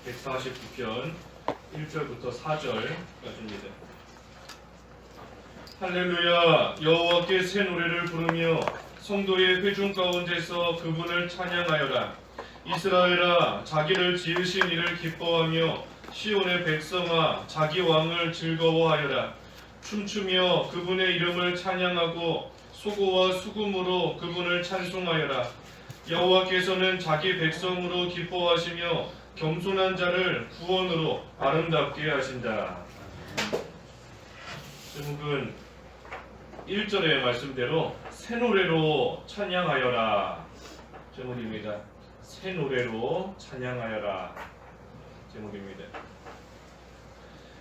149편 1절부터 4절까지입니다. 할렐루야, 여호와께 새 노래를 부르며 성도의 회중 가운데서 그분을 찬양하여라. 이스라엘아, 자기를 지으신 이를 기뻐하며 시온의 백성아, 자기 왕을 즐거워하여라. 춤추며 그분의 이름을 찬양하고 소고와 수금으로 그분을 찬송하여라. 여호와께서는 자기 백성으로 기뻐하시며 겸손한 자를 구원으로 아름답게 하신다. 제목은 1절의 말씀대로 새 노래로 찬양하여라 제목입니다. 새 노래로 찬양하여라 제목입니다.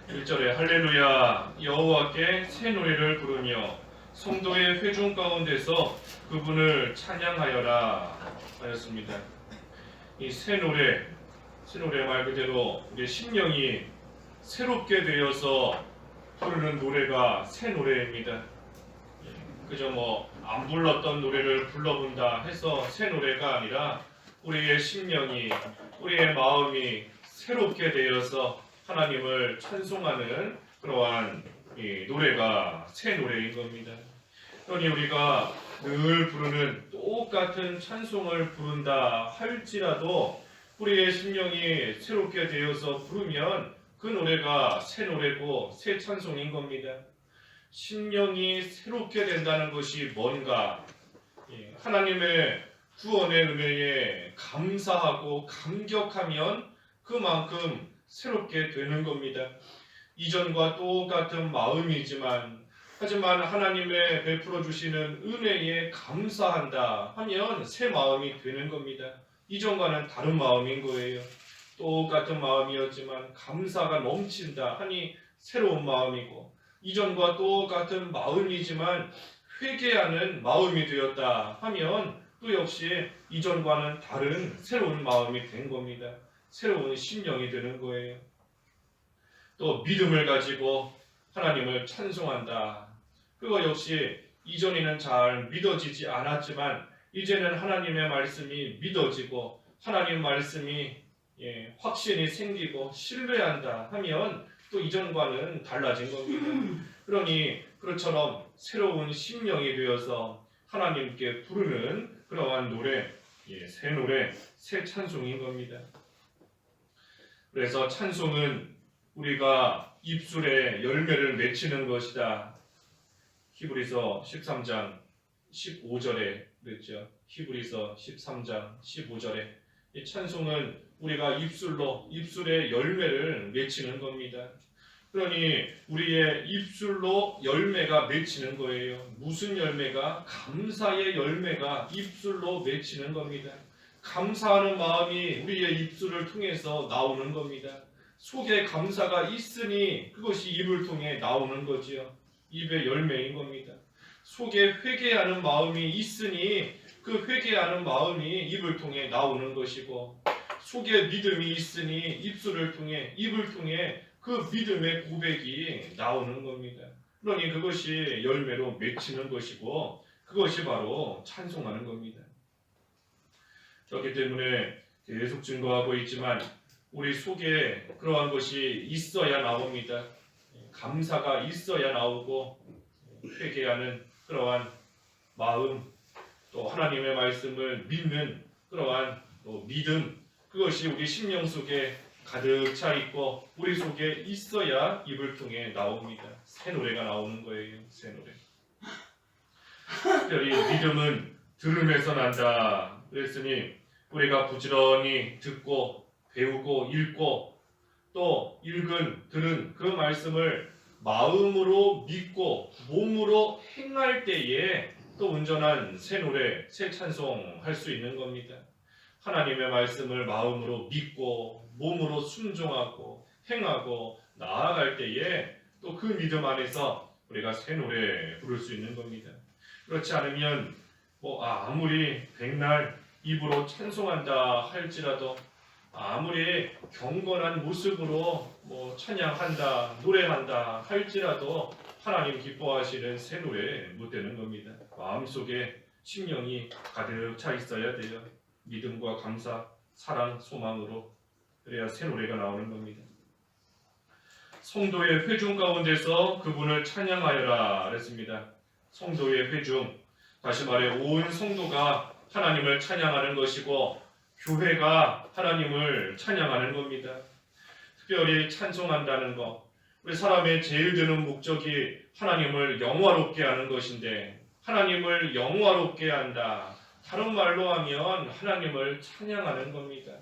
1절에 할렐루야, 여호와께 새 노래를 부르며 성도의 회중 가운데서 그분을 찬양하여라 하였습니다. 이 새 노래 말 그대로 우리 심령이 새롭게 되어서 부르는 노래가 새 노래입니다. 그저 안 불렀던 노래를 불러본다 해서 새 노래가 아니라 우리의 심령이, 우리의 마음이 새롭게 되어서 하나님을 찬송하는 그러한 이 노래가 새 노래인 겁니다. 그러니 우리가 늘 부르는 똑같은 찬송을 부른다 할지라도 우리의 심령이 새롭게 되어서 부르면 그 노래가 새 노래고 새 찬송인 겁니다. 심령이 새롭게 된다는 것이 뭔가? 하나님의 구원의 은혜에 감사하고 감격하면 그만큼 새롭게 되는 겁니다. 이전과 똑같은 마음이지만 하지만 하나님의 베풀어 주시는 은혜에 감사한다 하면 새 마음이 되는 겁니다. 이전과는 다른 마음인 거예요. 똑같은 마음이었지만 감사가 넘친다 하니 새로운 마음이고, 이전과 똑같은 마음이지만 회개하는 마음이 되었다 하면 또 역시 이전과는 다른 새로운 마음이 된 겁니다. 새로운 심령이 되는 거예요. 또 믿음을 가지고 하나님을 찬송한다. 그거 역시 이전에는 잘 믿어지지 않았지만 이제는 하나님의 말씀이 믿어지고 하나님 말씀이 확신이 생기고 신뢰한다 하면 또 이전과는 달라진 겁니다. 그러니 그것처럼 새로운 심령이 되어서 하나님께 부르는 그러한 노래, 새 노래, 새 찬송인 겁니다. 그래서 찬송은 우리가 입술에 열매를 맺히는 것이다. 히브리서 13장 15절에 그랬죠. 히브리서 13장 15절에 이 찬송은 우리가 입술에 열매를 맺히는 겁니다. 그러니 우리의 입술로 열매가 맺히는 거예요. 무슨 열매가? 감사의 열매가 입술로 맺히는 겁니다. 감사하는 마음이 우리의 입술을 통해서 나오는 겁니다. 속에 감사가 있으니 그것이 입을 통해 나오는 거지요. 입의 열매인 겁니다. 속에 회개하는 마음이 있으니 그 회개하는 마음이 입을 통해 나오는 것이고, 속에 믿음이 있으니 입술을 통해, 입을 통해 그 믿음의 고백이 나오는 겁니다. 그러니 그것이 열매로 맺히는 것이고 그것이 바로 찬송하는 겁니다. 그렇기 때문에 계속 증거하고 있지만 우리 속에 그러한 것이 있어야 나옵니다. 감사가 있어야 나오고 회개하는 그러한 마음, 또 하나님의 말씀을 믿는 그러한 또 믿음, 그것이 우리 심령 속에 가득 차 있고 우리 속에 있어야 입을 통해 나옵니다. 새 노래가 나오는 거예요. 새 노래. 특별히 믿음은 들음에서 난다 그랬으니 우리가 부지런히 듣고 배우고 읽고 또 들은 그 말씀을 마음으로 믿고 몸으로 행할 때에 또 온전한 새 노래, 새 찬송 할 수 있는 겁니다. 하나님의 말씀을 마음으로 믿고 몸으로 순종하고 행하고 나아갈 때에 또 그 믿음 안에서 우리가 새 노래 부를 수 있는 겁니다. 그렇지 않으면 아무리 백날 입으로 찬송한다 할지라도, 아무리 경건한 모습으로 찬양한다, 노래한다 할지라도 하나님 기뻐하시는 새 노래 못 되는 겁니다. 마음속에 심령이 가득 차 있어야 돼요. 믿음과 감사, 사랑, 소망으로. 그래야 새 노래가 나오는 겁니다. 성도의 회중 가운데서 그분을 찬양하여라 그랬습니다. 성도의 회중, 다시 말해 온 성도가 하나님을 찬양하는 것이고 교회가 하나님을 찬양하는 겁니다. 특별히 찬송한다는 것, 우리 사람의 제일 드는 목적이 하나님을 영화롭게 하는 것인데 하나님을 영화롭게 한다. 다른 말로 하면 하나님을 찬양하는 겁니다.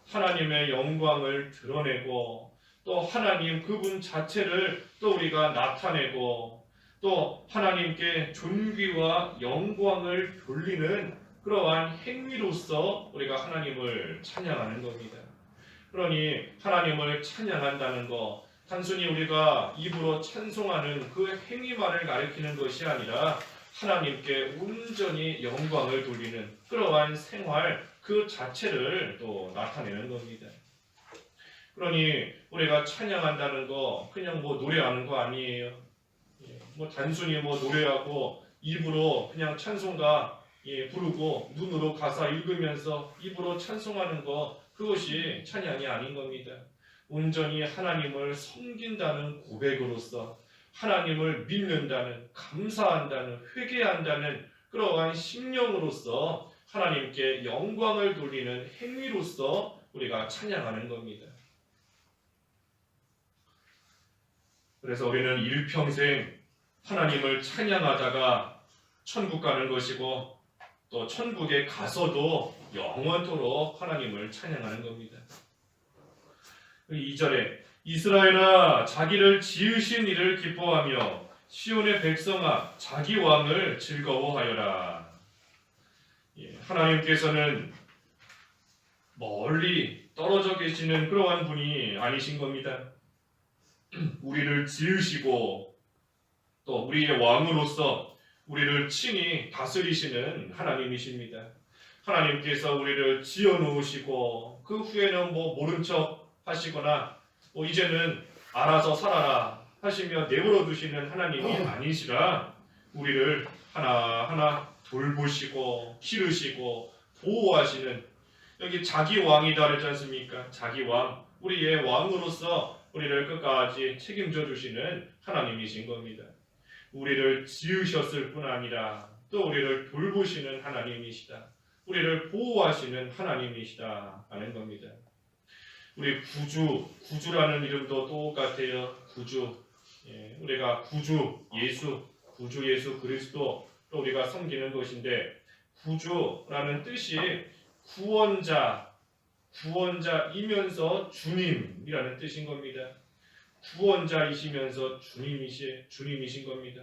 하나님의 영광을 드러내고 또 하나님 그분 자체를 또 우리가 나타내고 또 하나님께 존귀와 영광을 돌리는 그러한 행위로서 우리가 하나님을 찬양하는 겁니다. 그러니 하나님을 찬양한다는 것, 단순히 우리가 입으로 찬송하는 그 행위만을 가리키는 것이 아니라 하나님께 온전히 영광을 돌리는 그러한 생활 그 자체를 또 나타내는 겁니다. 그러니 우리가 찬양한다는 거 그냥 노래하는 거 아니에요. 단순히 노래하고 입으로 그냥 찬송가 부르고 눈으로 가사 읽으면서 입으로 찬송하는 거 그것이 찬양이 아닌 겁니다. 온전히 하나님을 섬긴다는 고백으로서 하나님을 믿는다는, 감사한다는, 회개한다는 그러한 심령으로서 하나님께 영광을 돌리는 행위로서 우리가 찬양하는 겁니다. 그래서 우리는 일평생 하나님을 찬양하다가 천국 가는 것이고 또 천국에 가서도 영원토록 하나님을 찬양하는 겁니다. 2절에 이스라엘아 자기를 지으신 이를 기뻐하며 시온의 백성아 자기 왕을 즐거워하여라. 하나님께서는 멀리 떨어져 계시는 그러한 분이 아니신 겁니다. 우리를 지으시고 또 우리의 왕으로서 우리를 친히 다스리시는 하나님이십니다. 하나님께서 우리를 지어놓으시고 그 후에는 모른 척 하시거나 이제는 알아서 살아라 하시며 내버려 두시는 하나님이 아니시라 우리를 하나하나 돌보시고 기르시고 보호하시는, 여기 자기 왕이다 그랬지 않습니까? 자기 왕, 우리의 왕으로서 우리를 끝까지 책임져 주시는 하나님이신 겁니다. 우리를 지으셨을 뿐 아니라 또 우리를 돌보시는 하나님이시다. 우리를 보호하시는 하나님이시다 하는 겁니다. 우리 구주라는 이름도 똑같아요. 구주. 우리가 구주 예수 그리스도 또 우리가 섬기는 것인데 구주라는 뜻이 구원자이면서 주님이라는 뜻인 겁니다. 구원자이시면서 주님이신 겁니다.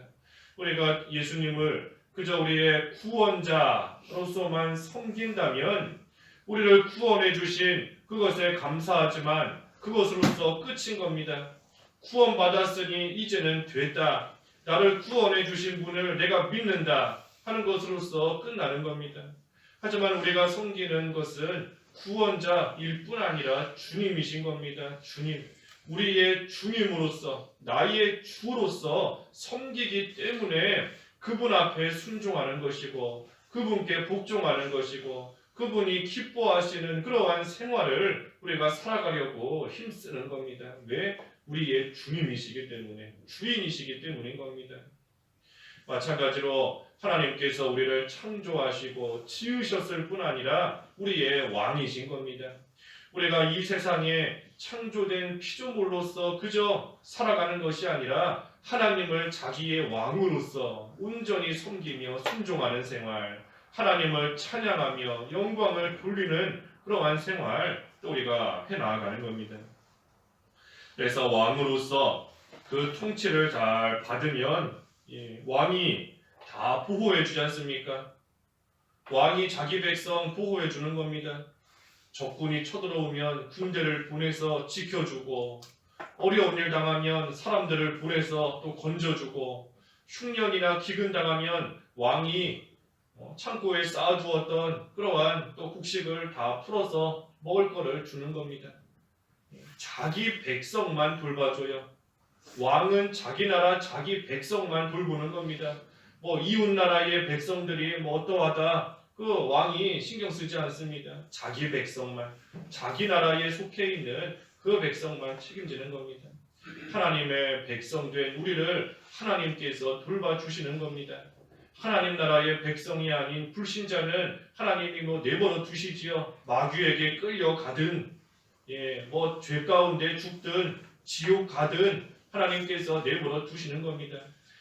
우리가 예수님을 그저 우리의 구원자로서만 섬긴다면 우리를 구원해 주신 그것에 감사하지만 그것으로서 끝인 겁니다. 구원받았으니 이제는 됐다. 나를 구원해 주신 분을 내가 믿는다 하는 것으로서 끝나는 겁니다. 하지만 우리가 섬기는 것은 구원자일 뿐 아니라 주님이신 겁니다. 주님. 우리의 주님으로서 나의 주로서 섬기기 때문에 그분 앞에 순종하는 것이고 그분께 복종하는 것이고 그분이 기뻐하시는 그러한 생활을 우리가 살아가려고 힘쓰는 겁니다. 왜? 우리의 주님이시기 때문에, 주인이시기 때문인 겁니다. 마찬가지로 하나님께서 우리를 창조하시고 지으셨을 뿐 아니라 우리의 왕이신 겁니다. 우리가 이 세상에 창조된 피조물로서 그저 살아가는 것이 아니라 하나님을 자기의 왕으로서 온전히 섬기며 순종하는 생활, 하나님을 찬양하며 영광을 돌리는 그러한 생활 또 우리가 해나가는 겁니다. 그래서 왕으로서 그 통치를 잘 받으면 왕이 다 보호해 주지 않습니까? 왕이 자기 백성 보호해 주는 겁니다. 적군이 쳐들어오면 군대를 보내서 지켜주고 어려운 일 당하면 사람들을 보내서 또 건져주고 흉년이나 기근 당하면 왕이 창고에 쌓아두었던 그러한 또 곡식을 다 풀어서 먹을 거를 주는 겁니다. 자기 백성만 돌봐줘요. 왕은 자기 나라 자기 백성만 돌보는 겁니다. 이웃 나라의 백성들이 어떠하다 그 왕이 신경 쓰지 않습니다. 자기 백성만, 자기 나라에 속해 있는 그 백성만 책임지는 겁니다. 하나님의 백성된 우리를 하나님께서 돌봐주시는 겁니다. 하나님 나라의 백성이 아닌 불신자는 하나님이 내버려 두시지요. 마귀에게 끌려가든 죄 가운데 죽든 지옥 가든 하나님께서 내버려 두시는 겁니다.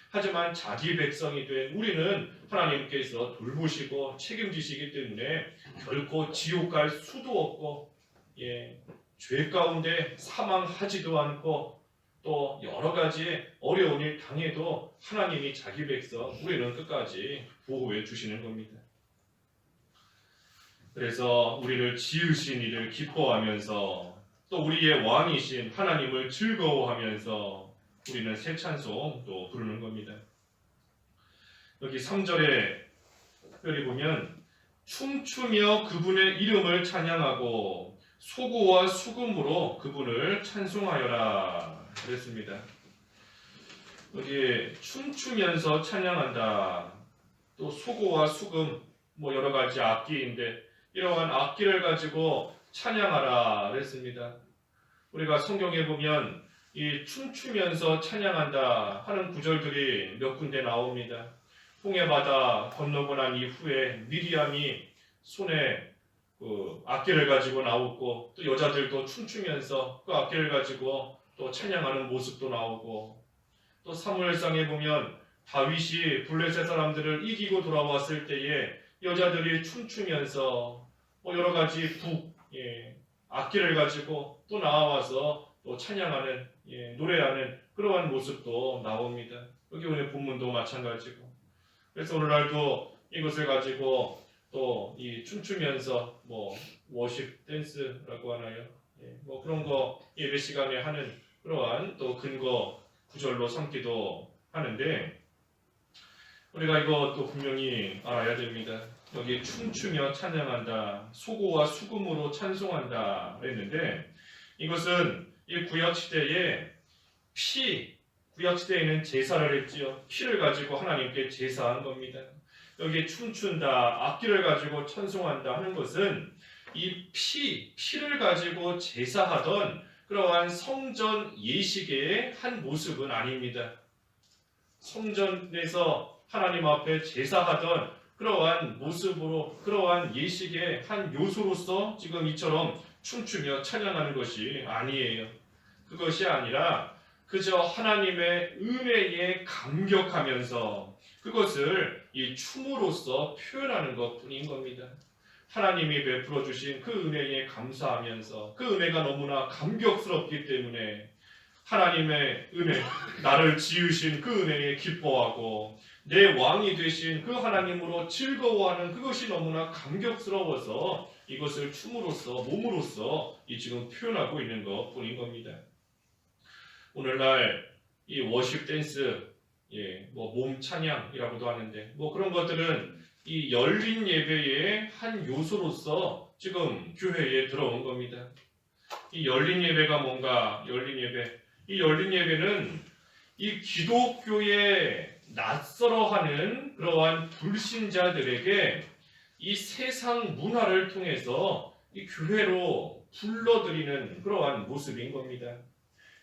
하지만 자기 백성이 된 우리는 하나님께서 돌보시고 책임지시기 때문에 결코 지옥 갈 수도 없고 죄 가운데 사망하지도 않고 또 여러 가지 어려운 일 당해도 하나님이 자기 백성 우리는 끝까지 보호해 주시는 겁니다. 그래서 우리를 지으신 이를 기뻐하면서 또 우리의 왕이신 하나님을 즐거워하면서 우리는 새 찬송 또 부르는 겁니다. 여기 3절에 특별히 보면 춤추며 그분의 이름을 찬양하고 소고와 수금으로 그분을 찬송하여라 그랬습니다. 여기 춤추면서 찬양한다. 또 소고와 수금 여러 가지 악기인데 이러한 악기를 가지고 찬양하라 그랬습니다. 우리가 성경에 보면 이 춤추면서 찬양한다 하는 구절들이 몇 군데 나옵니다. 홍해바다 건너고 난 이후에 미리암이 손에 악기를 가지고 나오고 또 여자들도 춤추면서 그 악기를 가지고 또 찬양하는 모습도 나오고 또 사무엘상에 보면 다윗이 블레셋 사람들을 이기고 돌아왔을 때에 여자들이 춤추면서 여러 가지 악기를 가지고 또 나와서 또 찬양하는 노래하는 그러한 모습도 나옵니다. 여기 오늘 본문도 마찬가지고 그래서 오늘날도 이것을 가지고 또 이 춤추면서 워십 댄스라고 하나요? 그런 거 예배 시간에 하는 그러한 또 근거 구절로 삼기도 하는데 우리가 이것도 분명히 알아야 됩니다. 여기 춤추며 찬양한다, 소고와 수금으로 찬송한다 했는데 이것은 이 구약 시대에 구약 시대에는 제사를 했지요. 피를 가지고 하나님께 제사한 겁니다. 여기 춤춘다, 악기를 가지고 찬송한다 하는 것은 이 피를 가지고 제사하던 그러한 성전 예식의 한 모습은 아닙니다. 성전에서 하나님 앞에 제사하던 그러한 모습으로 그러한 예식의 한 요소로서 지금 이처럼 춤추며 찬양하는 것이 아니에요. 그것이 아니라 그저 하나님의 은혜에 감격하면서 그것을 이 춤으로써 표현하는 것뿐인 겁니다. 하나님이 베풀어 주신 그 은혜에 감사하면서 그 은혜가 너무나 감격스럽기 때문에 하나님의 은혜, 나를 지으신 그 은혜에 기뻐하고 내 왕이 되신 그 하나님으로 즐거워하는 그것이 너무나 감격스러워서 이것을 춤으로써 몸으로써 지금 표현하고 있는 것뿐인 겁니다. 오늘날 이 워십 댄스, 몸 찬양이라고도 하는데 그런 것들은 이 열린 예배의 한 요소로서 지금 교회에 들어온 겁니다. 이 열린 예배가 뭔가? 열린 예배. 이 열린 예배는 이 기독교에 낯설어하는 그러한 불신자들에게 이 세상 문화를 통해서 이 교회로 불러들이는 그러한 모습인 겁니다.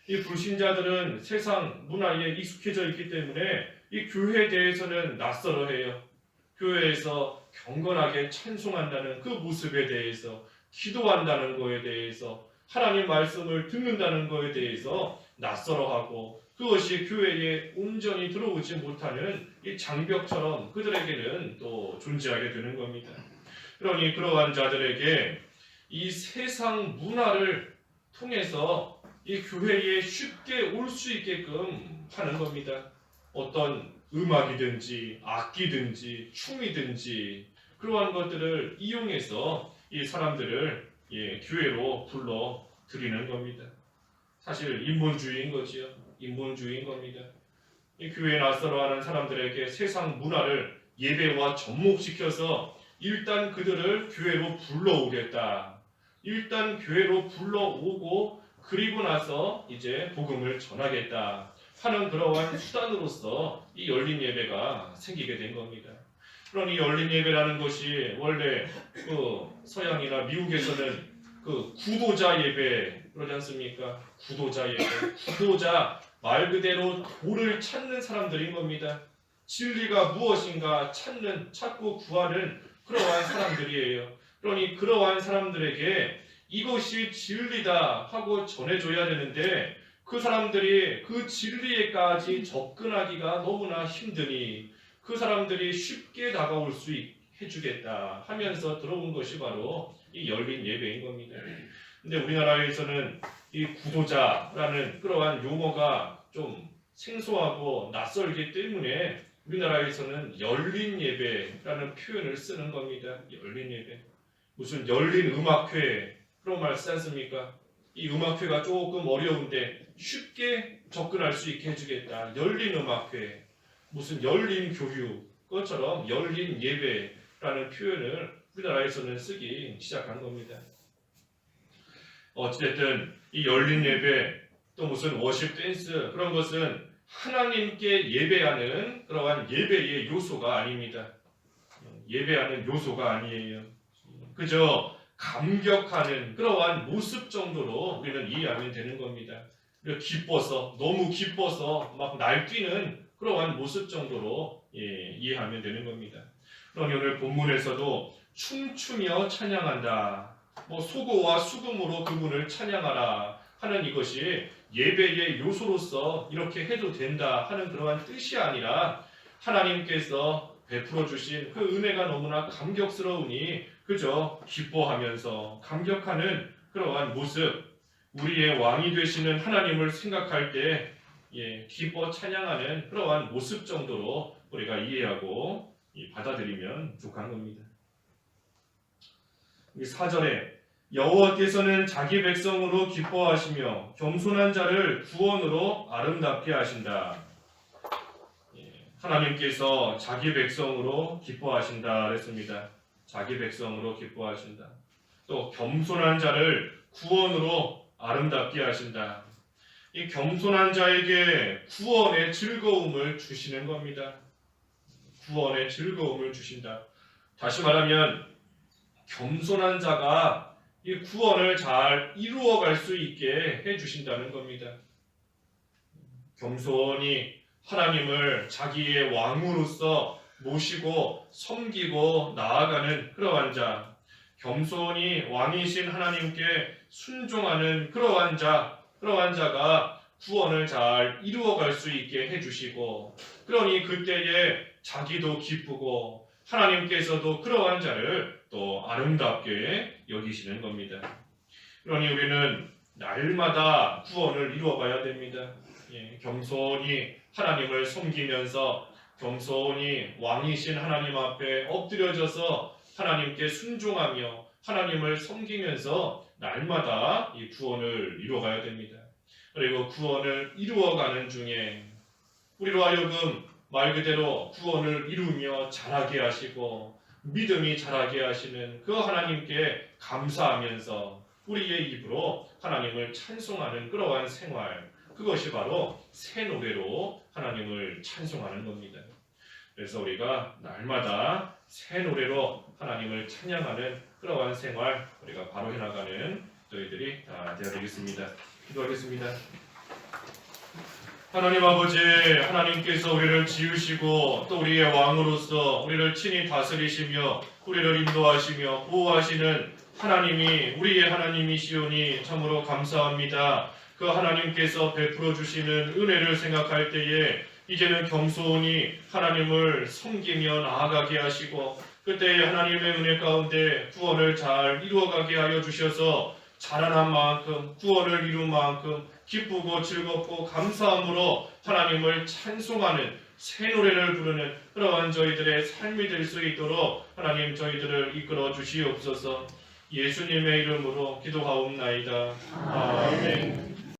이 불신자들은 세상 문화에 익숙해져 있기 때문에 이 교회에 대해서는 낯설어해요. 교회에서 경건하게 찬송한다는 그 모습에 대해서, 기도한다는 것에 대해서, 하나님 말씀을 듣는다는 것에 대해서 낯설어하고 그것이 교회에 온전히 들어오지 못하는 이 장벽처럼 그들에게는 또 존재하게 되는 겁니다. 그러니 그러한 자들에게 이 세상 문화를 통해서 이 교회에 쉽게 올 수 있게끔 하는 겁니다. 어떤 음악이든지 악기든지 춤이든지 그러한 것들을 이용해서 이 사람들을 교회로 불러 드리는 겁니다. 사실 인본주의인 거지요. 인본주의인 겁니다. 이 교회에 낯설어하는 사람들에게 세상 문화를 예배와 접목시켜서 일단 그들을 교회로 불러오겠다. 일단 교회로 불러오고 그리고 나서 이제 복음을 전하겠다 하는 그러한 수단으로서 이 열린 예배가 생기게 된 겁니다. 그러니 열린 예배라는 것이 원래 그 서양이나 미국에서는 그 구도자 예배 그러지 않습니까? 구도자 예배. 구도자 말 그대로 도를 찾는 사람들인 겁니다. 진리가 무엇인가 찾고 구하는 그러한 사람들이에요. 그러니 그러한 사람들에게 이것이 진리다 하고 전해줘야 되는데 그 사람들이 그 진리에까지 접근하기가 너무나 힘드니 그 사람들이 쉽게 다가올 수 있게 해주겠다 하면서 들어온 것이 바로 이 열린 예배인 겁니다. 근데 우리나라에서는 이 구도자라는 그러한 용어가 좀 생소하고 낯설기 때문에 우리나라에서는 열린 예배라는 표현을 쓰는 겁니다. 열린 예배. 무슨 열린 음악회 그런 말 쓰지 않습니까? 이 음악회가 조금 어려운데 쉽게 접근할 수 있게 해주겠다. 열린 음악회, 무슨 열린 교육, 그것처럼 열린 예배라는 표현을 우리나라에서는 쓰기 시작한 겁니다. 어찌됐든 이 열린 예배, 또 무슨 워십 댄스 그런 것은 하나님께 예배하는 그러한 예배의 요소가 아닙니다. 예배하는 요소가 아니에요. 그저 감격하는 그러한 모습 정도로 우리는 이해하면 되는 겁니다. 기뻐서 너무 기뻐서 막 날뛰는 그러한 모습 정도로 이해하면 되는 겁니다. 그러니 오늘 본문에서도 춤추며 찬양한다. 소고와 수금으로 그분을 찬양하라 하는 이것이 예배의 요소로서 이렇게 해도 된다 하는 그러한 뜻이 아니라 하나님께서 베풀어 주신 그 은혜가 너무나 감격스러우니 그저 기뻐하면서 감격하는 그러한 모습, 우리의 왕이 되시는 하나님을 생각할 때 기뻐 찬양하는 그러한 모습 정도로 우리가 이해하고 받아들이면 좋은 겁니다. 4절에 여호와께서는 자기 백성으로 기뻐하시며 겸손한 자를 구원으로 아름답게 하신다. 하나님께서 자기 백성으로 기뻐하신다 그랬습니다. 자기 백성으로 기뻐하신다. 또 겸손한 자를 구원으로 아름답게 하신다. 이 겸손한 자에게 구원의 즐거움을 주시는 겁니다. 구원의 즐거움을 주신다. 다시 말하면 겸손한 자가 이 구원을 잘 이루어갈 수 있게 해주신다는 겁니다. 겸손히 하나님을 자기의 왕으로서 모시고 섬기고 나아가는 그러한 자, 겸손히 왕이신 하나님께 순종하는 그러한 자가 구원을 잘 이루어갈 수 있게 해주시고, 그러니 그때에 자기도 기쁘고 하나님께서도 그러한 자를 또 아름답게 여기시는 겁니다. 그러니 우리는 날마다 구원을 이루어가야 됩니다. 겸손히 하나님을 섬기면서 겸손히 왕이신 하나님 앞에 엎드려져서 하나님께 순종하며 하나님을 섬기면서 날마다 이 구원을 이루어가야 됩니다. 그리고 구원을 이루어가는 중에 우리로 하여금 말 그대로 구원을 이루며 자라게 하시고 믿음이 자라게 하시는 그 하나님께 감사하면서 우리의 입으로 하나님을 찬송하는 그러한 생활, 그것이 바로 새 노래로 하나님을 찬송하는 겁니다. 그래서 우리가 날마다 새 노래로 하나님을 찬양하는 그러한 생활 우리가 바로 해나가는 저희들이 다 되어야 되겠습니다. 기도하겠습니다. 하나님 아버지, 하나님께서 우리를 지으시고 또 우리의 왕으로서 우리를 친히 다스리시며 우리를 인도하시며 보호하시는 하나님이 우리의 하나님이시오니 참으로 감사합니다. 그 하나님께서 베풀어 주시는 은혜를 생각할 때에 이제는 겸손히 하나님을 섬기며 나아가게 하시고 그때의 하나님의 은혜 가운데 구원을 잘 이루어가게 하여 주셔서 자라난 만큼 구원을 이룬 만큼 기쁘고 즐겁고 감사함으로 하나님을 찬송하는 새 노래를 부르는 그러한 저희들의 삶이 될 수 있도록 하나님 저희들을 이끌어 주시옵소서. 예수님의 이름으로 기도하옵나이다. 아멘.